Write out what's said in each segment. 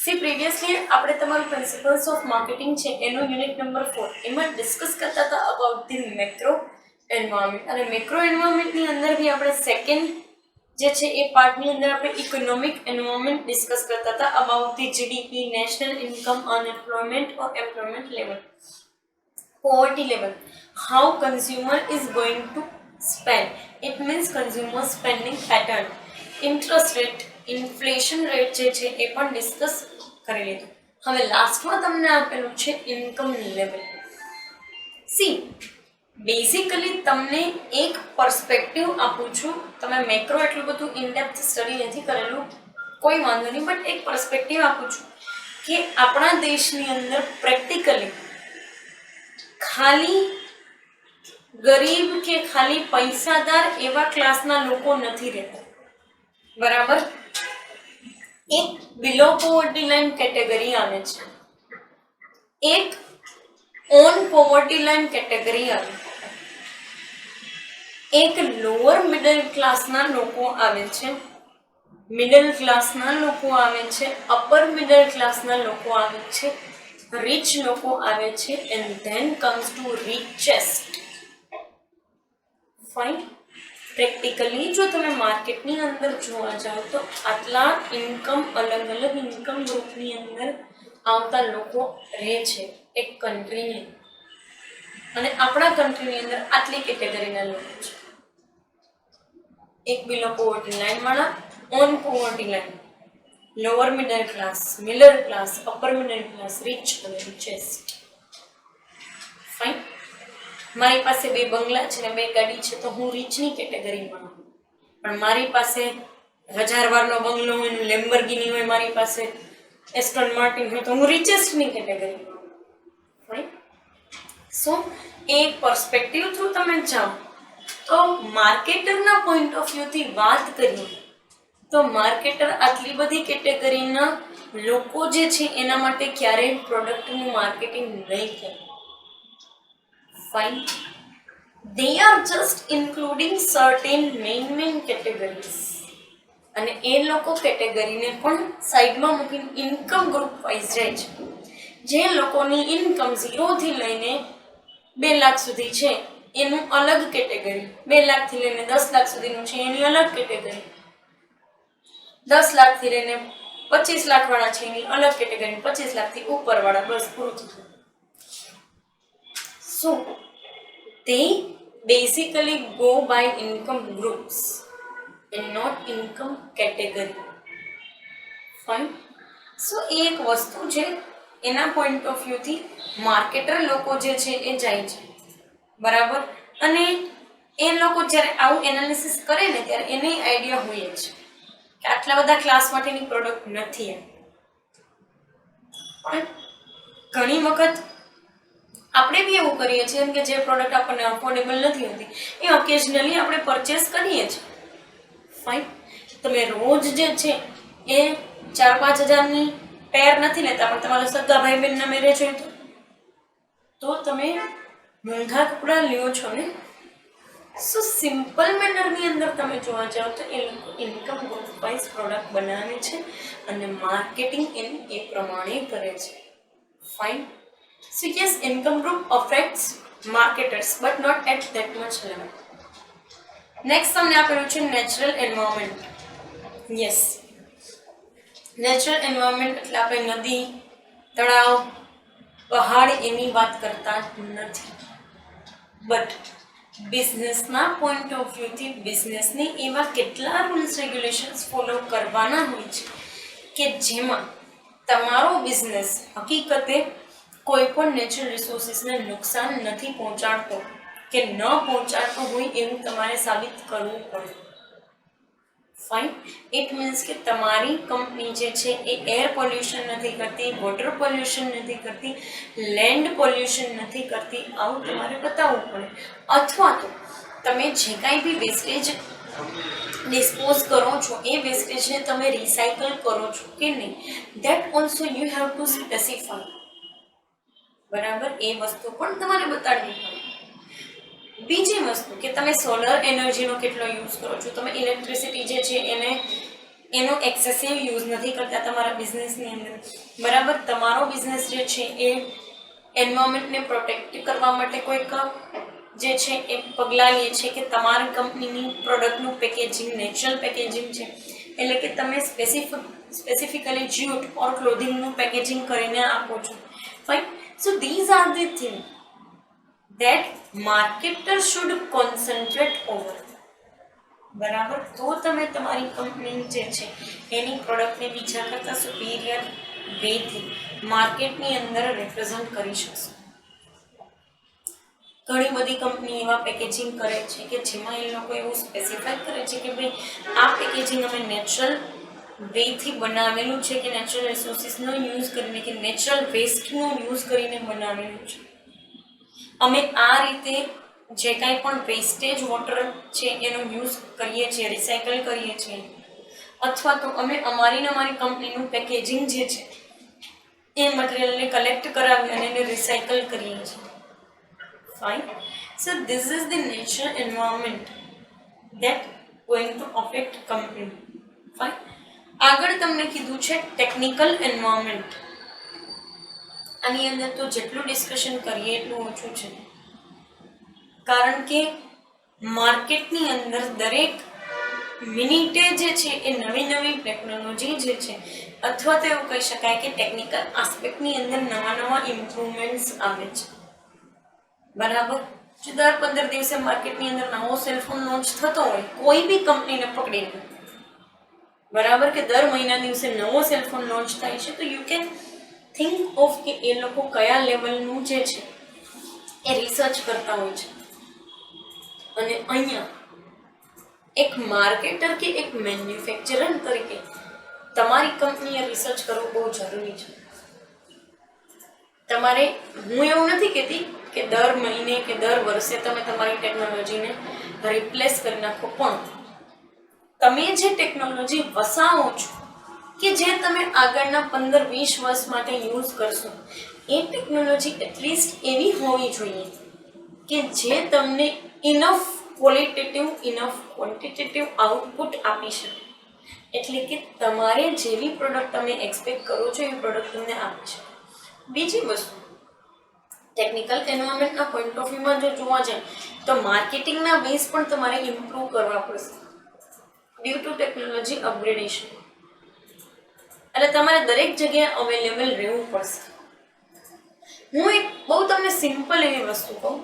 C previously આપણે તમારું principles of marketing છે એનો યુનિટ નંબર 4 એમાં ડિસ્કસ કરતા હતા અબાઉટ ધી મેક્રો એન્વાયરમેન્ટ અને મેક્રો એન્વાયરમેન્ટની અંદર બી આપણે સેકન્ડ જે છે એ પાર્ટની અંદર આપણે ઇકોનોમિક એન્વાયરમેન્ટ ડિસ્કસ કરતા હતા about the GDP national income unemployment or employment level poverty level how consumer is going to spend it means consumer spending pattern interest rate inflation rate જે છે એ પણ ડિસ્કસ કરી લીધું હવે લાસ્ટમાં તમને આપેલું છે ઇન્કમ લેવલ સી બેઝિકલી તમને એક પર્સપેક્ટિવ આપું છું તમે મેક્રો એટલું બધું ઇનડેપ્થ સ્ટડી નથી કરેલું કોઈ વાંધો નહીં બટ એક પર્સપેક્ટિવ આપું છું કે આપણા દેશની અંદર પ્રેક્ટિકલી ખાલી ગરીબ કે ખાલી પૈસાદાર એવા ક્લાસના લોકો નથી રહેતા બરાબર એક બિલો પોવર્ટી લાઈન કેટેગરી આવે છે એક ઓન પોવર્ટી લાઈન કેટેગરી આવે એક લોઅર મિડલ ક્લાસના લોકો આવે છે મિડલ ક્લાસના લોકો આવે છે અપર મિડલ ક્લાસના લોકો આવે છે રીચ લોકો આવે છે and then comes to richest fine practically જો તમે માર્કેટની અંદર જોવા જાઓ તો આટલા ઇન્કમ અલગ અલગ ઇન્કમ ગ્રુપની અંદર આવતા લોકો રહે છે એક કન્ટ્રીની અને આપણા કન્ટ્રીની અંદર આટલી કેટેગરીના લોકો છે એક બિલો પોવર્ટી લાઈન વાળા on poverty line lower middle class middle class upper middle class rich અને રીચેસ્ટ ફાઇન મારી પાસે 2 બંગલા છે ને 2 ગાડી છે તો હું રીચની કેટેગરીમાં પણ મારી પાસે 1000 વારનો બંગલો હોય ને લેમ્બોર્ગિની હોય મારી પાસે એસ્ટન માર્ટિન હોય તો હું રીચેસ્ટની કેટેગરીમાં ફાઇન સો એક પર્સપેક્ટિવ થ્રુ તમે જાઓ તો માર્કેટરના પોઈન્ટ ઓફ વ્યૂથી વાત કરીએ તો માર્કેટર આટલી બધી કેટેગરીના લોકો જે છે એના માટે ક્યારેય પ્રોડક્ટનું માર્કેટિંગ નહીં કરે fine they are just including certain main categories અને એ લોકો કેટેગરીને પણ સાઈડમાં મૂકીને ઇન્કમ ગ્રુપ વાઇઝ જાય છે જે લોકોની ઇન્કમ 0 થી લઈને 2 લાખ સુધી છે એનું અલગ કેટેગરી 2 લાખથી લઈને 10 લાખ સુધીનું છે એની અલગ કેટેગરી 10 લાખથી લઈને 25 લાખ વાળા છે એની અલગ કેટેગરી 25 લાખથી ઉપર વાળા બસ પૂરું થયું સો they basically go by income groups and not income category fine so એક વસ્તુ છે એના પોઈન્ટ ઓફ વ્યૂ થી માર્કેટર લોકો જે છે એ જાય છે બરાબર અને એ લોકો જ્યારે આવું એનાલિસિસ કરે ને ત્યારે એને આઈડિયા હોય છે કે આટલા બધા ક્લાસ માટેની પ્રોડક્ટ નથી એમ પણ ઘણી વખત આપણે બી એવું કરીએ છીએ કે જે પ્રોડક્ટ આપણને અફોર્ડેબલ નથી હોતી એ ઓકેઝનલી આપણે પરચેસ કરીએ છીએ ફાઇન તમે રોજ જે છે એ 4-5 હજારની પેર નથી લેતા પણ તમારા સગા ભાઈ બહેનના મેરેજ હોય તો તમે મોંઘા કપડાં લ્યો છો ને સો સિમ્પલ મેનરની અંદર તમે જોવા જાઓ તો એ લોકો ઇન્કમ ગ્રુપ વાઇઝ પ્રોડક્ટ બનાવે છે અને માર્કેટિંગ એને એ પ્રમાણે કરે છે fine So yes, income group affects marketers, but not at that much level. Next, हमने आपको છે natural environment. Yes, natural environment એટલે આપણે નદી, તળાવ, પહાડ એની વાત કરતા નથી. But બિઝનેસના પોઈન્ટ ઓફ વ્યૂથી બિઝનેસને એવા કેટલા રૂલ્સ રેગ્યુલેશન્સ ફોલો કરવાના હોય છે કે જેમાં તમારો બિઝનેસ હકીકતે કોઈ પણ નેચરલ રિસોર્સિસને નુકસાન નથી પહોંચાડતો કે ન પહોંચાડતો હોય એવું તમારે સાબિત કરવું પડે ફાઇન ઇટ મીન્સ કે તમારી કંપની જે છે એ એર પોલ્યુશન નથી કરતી વોટર પોલ્યુશન નથી કરતી લેન્ડ પોલ્યુશન નથી કરતી આવું તમારે બતાવવું પડે અથવા તો તમે જે કાંઈ બી વેસ્ટેજ ડિસ્પોઝ કરો છો એ વેસ્ટેજને તમે રિસાયકલ કરો છો કે નહીં that also you have two specify બરાબર એ વસ્તુ પણ તમારે બતાડવી પડે બીજી વસ્તુ કે તમે સોલર એનર્જીનો કેટલો યુઝ કરો છો તમે ઇલેક્ટ્રિસિટી જે છે એને એનો એક્સેસિવ યુઝ નથી કરતા તમારા બિઝનેસની અંદર, બરાબર. તમારો બિઝનેસ જે છે એ એન્વાયરમેન્ટને પ્રોટેક્ટ કરવા માટે કોઈક જે છે એ પગલાં લે છે કે તમારી કંપનીની પ્રોડક્ટનું પેકેજિંગ નેચરલ પેકેજિંગ છે, એટલે કે તમે સ્પેસિફિકલી જ્યુટ ઓર ક્લોધિંગનું પેકેજિંગ કરીને આપો છો. Fine. So these are the thing that marketer should concentrate over. બરાબર. તો તમે તમારી કંપની જે છે એની પ્રોડક્ટને બીજા કરતાં સુપીરિયર વેથી માર્કેટની અંદર રિપ્રેઝન્ટ કરી શકશો. ઘણી બધી કંપની એવા પેકેજિંગ કરે છે કે જેમાં એ લોકો એવું સ્પેસિફાઈ કરે છે કે ભાઈ આ પેકેજિંગ અમે નેચરલ વેથી બનાવેલું છે, કે નેચરલ રિસોર્સિસનો યુઝ કરીને, કે નેચરલ વેસ્ટનો યુઝ કરીને બનાવેલું છે. અમે આ રીતે જે કાંઈ પણ વેસ્ટેજ વોટર છે એનો યુઝ કરીએ છીએ, રિસાયકલ કરીએ છીએ, અથવા તો અમે અમારી કંપનીનું પેકેજિંગ જે છે એ મટીરિયલને કલેક્ટ કરાવી અને એને રિસાયકલ કરીએ છીએ. Fine. So this is the nature environment that going to affect company. Fine. આગળ તમને કીધું છે ટેકનિકલ એન્વાયરમેન્ટ. આની અંદર તો જેટલું ડિસ્કશન કરીએ એટલું ઓછું છે, કારણ કે માર્કેટની અંદર દરેક મિનિટે જે છે એ નવી ટેકનોલોજી જે છે, અથવા તો એવું કહી શકાય કે ટેકનિકલ આસ્પેક્ટની અંદર નવા ઇમ્પ્રુવમેન્ટ્સ આવે છે. બરાબર. જો દર 15 દિવસે માર્કેટની અંદર નવો સેલફોન લોન્ચ થતો હોય કોઈ બી કંપનીને પકડીને, બરાબર, કે દર મહિના દિવસે નવો સેલફોન લોન્ચ થાય છે, તો યુ કેન થિંક ઓફ કે એ લોકો કયા લેવલનું જે છે એ રિસર્ચ કરતા હોય છે. અને અહીંયા એક માર્કેટર કે એક મેન્યુફેક્ચરર તરીકે તમારી કંપનીએ રિસર્ચ કરવું બહુ જરૂરી છે. તમારે, હું એવું નથી કહેતી કે દર મહિને કે દર વર્ષે તમે તમારી ટેકનોલોજીને રિપ્લેસ કરી નાખો, પણ તમે જે ટેકનોલોજી વસાવો છો, કે જે તમે આગળના 15-20 વર્ષ માટે યુઝ કરશો, એ ટેકનોલોજી એટલીસ્ટ એવી હોવી જોઈએ કે જે તમને enough qualitative enough quantitative output આપી શકે. એટલે કે તમારે જેવી પ્રોડક્ટ તમે એક્સપેક્ટ કરો છો એ પ્રોડક્ટ તમને આપી શકે. બીજી વસ્તુ, ટેકનિકલ એન્વાયરમેન્ટના પોઈન્ટ ઓફ વ્યૂમાં જો જોવા જાય તો માર્કેટિંગના બેઝ પણ તમારે ઇમ્પ્રૂવ કરવા પડશે ડ્યુ ટુ ટેકનોલોજી અપગ્રેડેશન. એટલે તમારે દરેક જગ્યાએ અવેલેબલ રહેવું પડશે. હું એક બહુ તમને સિમ્પલ એવી વસ્તુ કહું,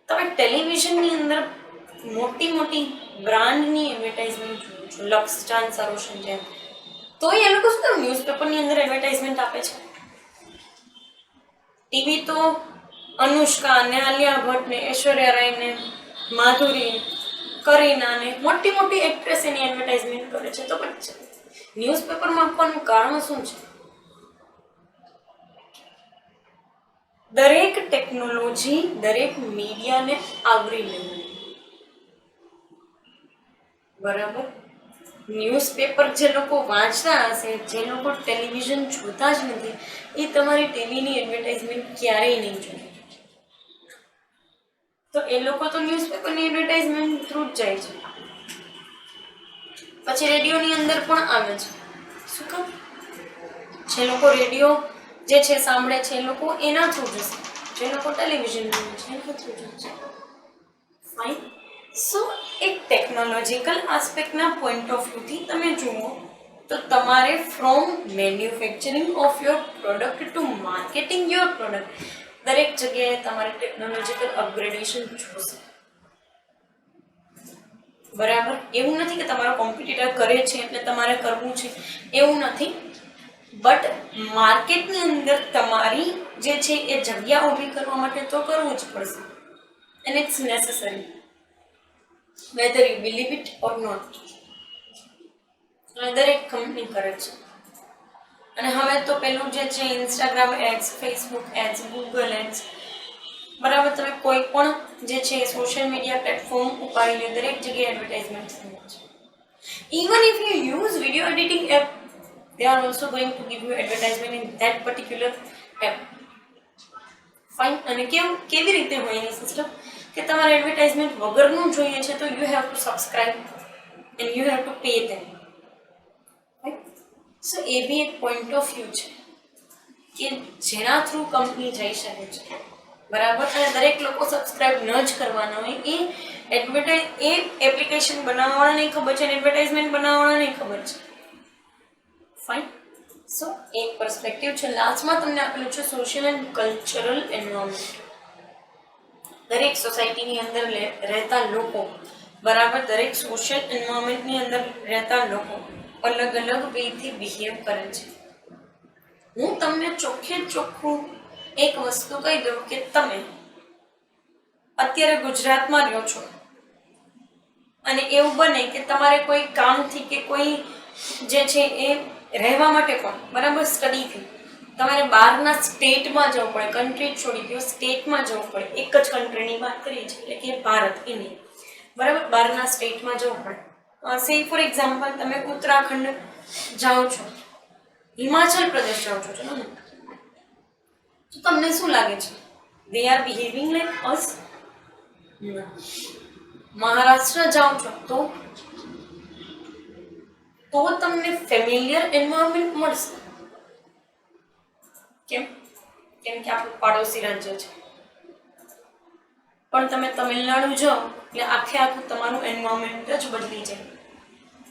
તમે ટેલિવિઝનની અંદર મોટી બ્રાન્ડની એડવર્ટાઇઝમેન્ટ જુઓ છો, લક્સ, ચાંદ, સરોશન જેમ, તો એ લોકો શું કામ ન્યૂઝપેપરની અંદર એડવર્ટાઇઝમેન્ટ આપે છે? ટીવી તો અનુષ્કા ને, આલિયા ભટ્ટ ને, ઐશ્વર્યા રાય ને, માધુરી, કરીના ને મોટી એક્ટ્રેસ એની એડવર્ટાઇઝમેન્ટ કરે છે, તો પછી ન્યૂઝપેપરમાં આપવાનું કારણ શું છે? દરેક ટેકનોલોજી દરેક મીડિયાને આવરી લેવું. બરાબર. ન્યૂઝપેપર જે લોકો વાંચતા હશે, જે લોકો ટેલિવિઝન જોતા જ નથી, એ તમારી ટીવીની એડવર્ટાઇઝમેન્ટ ક્યારેય નહીં જોવે. તો એ લોકો તો ન્યૂઝપેપરની એડવર્ટાઇઝમેન્ટ થ્રુ જ જાય છે. પછી રેડિયોની અંદર પણ આવે છે. શું કામ? જે લોકો રેડિયો જે છે સાંભળે છે એ લોકો એના થ્રુ જશે, જે લોકો ટેલિવિઝન જોવે છે એના થ્રુ જશે. ફાઇન. સો એક ટેકનોલોજીકલ આસ્પેક્ટના પોઈન્ટ ઓફ વ્યૂથી તમે જુઓ તો તમારે from manufacturing of your product to marketing your product, દરેક જગ્યાએ તમારે ટેકનોલોજીકલ અપગ્રેડેશન જોશે. બરાબર. એવું નથી કે તમારો કોમ્પિટિટર કરે છે એટલે તમારે કરવું છે, એવું નથી. બટ માર્કેટની અંદર તમારી જે છે એ જગ્યા ઊભી કરવા માટે તો કરવું જ પડશે. And it's necessary whether you believe it or not. દરેક કંપની કરે છે. અને હવે તો પેલું જે છે Instagram ads, Facebook ads, Google ads, બરાબર, તમે કોઈ પણ જે છે સોશિયલ મીડિયા પ્લેટફોર્મ ઉપાડી લે, દરેક જગ્યાએ એડવર્ટાઇઝમેન્ટ થાય છે. Even if you use video editing app, they are also going to give you advertisement in that particular app. Fine. અને કેવી રીતે હોય એની સિસ્ટમ કે તમારે એડવર્ટાઇઝમેન્ટ વગરનું જોઈએ છે તો you have to subscribe and you have to pay them. So એ બી એક પોઈન્ટ ઓફ વ્યૂ છે કે જેના થ્રુ કંપની જઈ શકે છે, બરાબર. અને દરેક લોકો સબસ્ક્રાઇબ ન જ કરવાના હોય, એ એપ્લિકેશન બનાવવાના નહીં ખબર છે, એડવર્ટાઇઝમેન્ટ બનાવવાના નહીં ખબર છે. ફાઇન. સો એક પર્સપેક્ટિવ છે. લાસ્ટમાં તમને આપેલું છે સોશિયલ એન્ડ કલ્ચરલ એન્વાયરમેન્ટ. દરેક સોસાયટીની અંદર રહેતા લોકો, બરાબર, દરેક સોશિયલ એન્વાયરમેન્ટની અંદર રહેતા લોકો અલગ અલગ વેથી બિહેવ કરે છે. હું તમને ચોખ્ખે ચોખ્ખું એક વસ્તુ કહી દઉં કે તમે અત્યારે ગુજરાતમાં રહ્યો છો અને એવું બને કે તમારે કોઈ કામથી કે કોઈ જે છે એ રહેવા માટે પણ, બરાબર, સ્ટડીથી તમારે બહારના સ્ટેટમાં જવું પડે, કન્ટ્રી છોડી દો, સ્ટેટમાં જવું પડે. એક જ કન્ટ્રીની વાત કરીએ છીએ એટલે કે ભારત, ઇન્ડિયા, બરાબર, બહારના સ્ટેટમાં જવું પડે. સે ફોર એક્ઝામ્પલ તમે ઉત્તરાખંડ જાઓ છો, હિમાચલ પ્રદેશ જાઓ છો, ચલો ને, તો તમને શું લાગે છે? દે આર બિહેવિંગ લાઈક અસ. મહારાષ્ટ્ર જાઓ છો તો તમને ફેમિલિયર એન્વાયરમેન્ટ મળશે. કેમ? કેમ કે આપણું પાડોશી રાજ્ય છે. પણ તમે તમિલનાડુ જાઓ એટલે આખું તમારું એન્વાયરમેન્ટ જ બદલી જાય.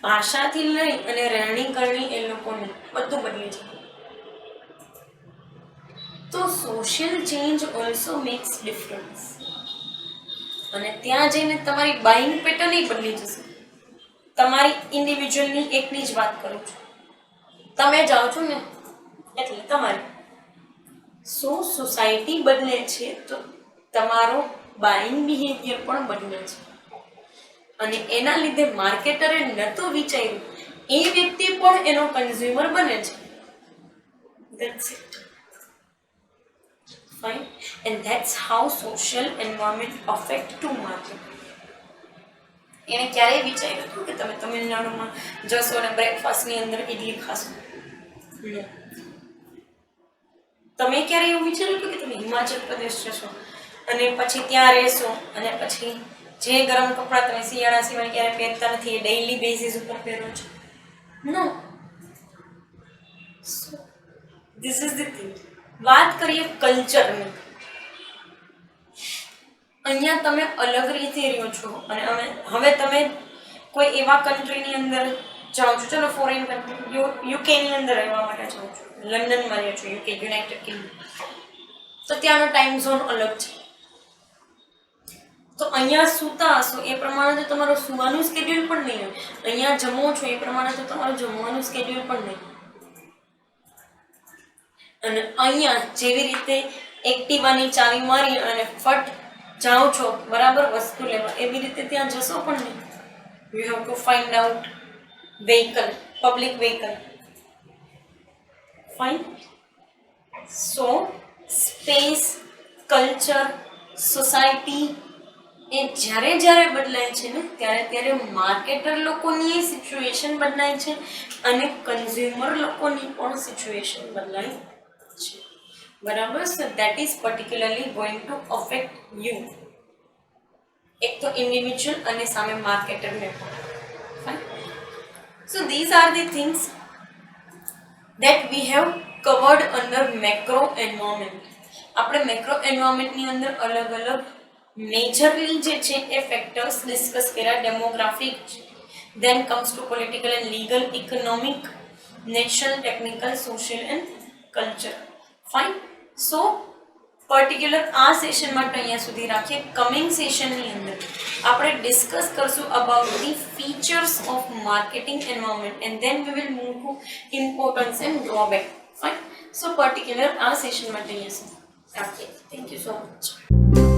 ભાષાથી લઈ અને રહેણી કરણી એ લોકોને બધું બદલી જાય. તો social change also makes difference. અને ત્યાં જઈને તમારી બાઇંગ પેટર્ન બદલી જશે. તમારી ઇન્ડિવિજ્યુઅલની એકની જ વાત કરું છું. તમે જાઓ છો ને એટલે તમારી સોસાયટી બદલે છે તો તમારો બાઇંગ બિહેવિયર પણ બદલે છે. અને એના લીધે માર્કેટરે નહોતું વિચાર્યું, એ વ્યક્તિ પણ એનો કન્ઝ્યુમર બને છે. That's it. Fine. And that's how social environment affect to market. એને ક્યારેય વિચાર્યું હતું કે તમે તમિલનાડુમાં જશો અને બ્રેકફાસ્ટની અંદર ઇડલી ખાશો? તમે ક્યારે એવું વિચાર્યું હતું કે તમે હિમાચલ પ્રદેશ જશો અને પછી ત્યાં રહેશો અને પછી જે ગરમ કપડાં તમે શિયાળા સિવાય ક્યારે પહેરતા નથી એ ડેઇલી બેઝિસ ઉપર પહેરો છો? No. This is the thing. વાત કરીએ કલ્ચરની. અહીંયા તમે અલગ રીતે રહ્યો છો અને હવે તમે કોઈ એવા કન્ટ્રીની અંદર જાઓ છો, ચલો ફોરેન કન્ટ્રી, યુકેની અંદર રહેવા માટે જાઓ છો, લંડનમાં રહ્યો છો, યુકે, યુનાઇટેડ કિંગડમ, તો ત્યાંનો ટાઈમ ઝોન અલગ છે. તો અહીંયા સૂતા હશો એ પ્રમાણે તો તમારું સુવાનું સ્કેડ્યુલ પણ નહીં હોય. અહીંયા જમો છો એ પ્રમાણે તો તમારું જમવાનું સ્કેડ્યુલ પણ નહીં. અને અહીંયા જેવી રીતે એક્ટિવાની ચાવી મારી અને ફટ જાઓ છો, બરાબર, વસ્તુ લેવા, એવી રીતે ત્યાં જશો પણ નહીં. You have to find out vehicle, public vehicle. Fine. So space, culture, society એ જ્યારે બદલાય છે ને ત્યારે માર્કેટર લોકોની સિચ્યુએશન બદલાય છે અને કન્ઝ્યુમર લોકોની પણ સિચ્યુએશન બદલાય છે, બરાબર. So that is particularly going to affect you. એક તો ઇન્ડિવિજ્યુઅલ અને સામે માર્કેટરને પણ. So these are the things that we have covered under macro environment. આપણે મેક્રો એન્વાયરમેન્ટની અંદર અલગ અલગ મેજરલી જે છે એ ફેક્ટર્સ ડિસ્કસ કર્યા. Demographic, then comes to political and legal, economic, national, technical, social and culture. Fine. So particular આ session માટે અહીંયા સુધી રાખીએ. કમિંગ સેશનની અંદર આપણે ડિસ્કસ કરશું about the features of marketing environment and then we will move to importance and drawback. Fine. So particular આ session માટે અહીંયા સુધી રાખીએ. Thank you so much.